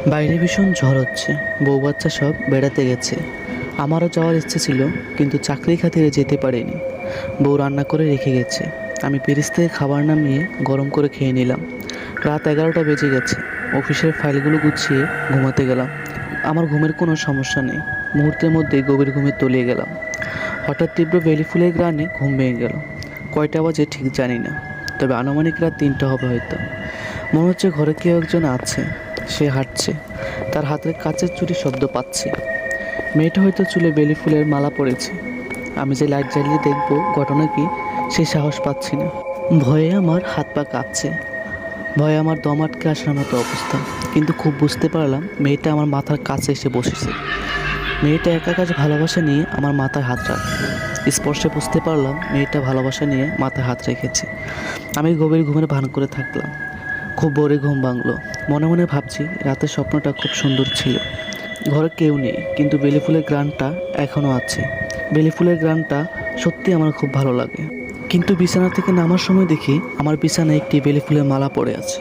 বাইরে ভীষণ ঝড় হচ্ছে। বউ বাচ্চা সব বেড়াতে গেছে। আমারও যাওয়ার ইচ্ছে ছিল, কিন্তু চাকরি খাতিরে যেতে পারিনি। বউ রান্না করে রেখে গেছে। আমি ফ্রিজ থেকে খাবার নামিয়ে গরম করে খেয়ে নিলাম। রাত 11টা বেজে গেছে। অফিসের ফাইলগুলো গুছিয়ে ঘুমাতে গেলাম। আমার ঘুমের কোনো সমস্যা নেই। মুহূর্তের মধ্যেই গভীর ঘুমে তলিয়ে গেলাম। হঠাৎ তীব্র বেলি ফুলের গ্রানে ঘুম ভেঙে গেল। কয়টা বাজে ঠিক জানি না, তবে আনুমানিক রাত 3টা হবে হয়তো। মনে হচ্ছে ঘরে কেউ একজন আছে। সে হাঁটছে। তার হাতের কাচের চুড়ির শব্দ পাচ্ছি। মেয়েটা হয়তো চুলে বেলি ফুলের মালা পড়েছে। আমি যে লাইট জ্বালিয়ে দেখব ঘটনা কি, সেই সাহস পাচ্ছি না। ভয়ে আমার হাত পা কাঁপছে। ভয়ে আমার দম আটকে আসার মতো অবস্থা। কিন্তু খুব বুঝতে পারলাম মেয়েটা আমার মাথার কাছে এসে বসেছে। মেয়েটা একা কাজ ভালোবাসা নিয়ে আমার মাথায় হাত রাখে। স্পর্শে বুঝতে পারলাম মেয়েটা ভালোবাসা নিয়ে মাথায় হাত রেখেছে। আমি গভীর ঘুমের ভান করে থাকলাম। খুব ভোরে ঘুম ভাঙলো। মনে মনে ভাবছি রাতের স্বপ্নটা খুব সুন্দর ছিল। ঘরে কেউ নেই, কিন্তু বেলি ফুলের ঘ্রাণটা এখনও আছে। বেলি ফুলের ঘ্রাণটা সত্যি আমার খুব ভালো লাগে। কিন্তু বিছানা থেকে নামার সময় দেখি আমার বিছানায় একটি বেলি ফুলের মালা পড়ে আছে।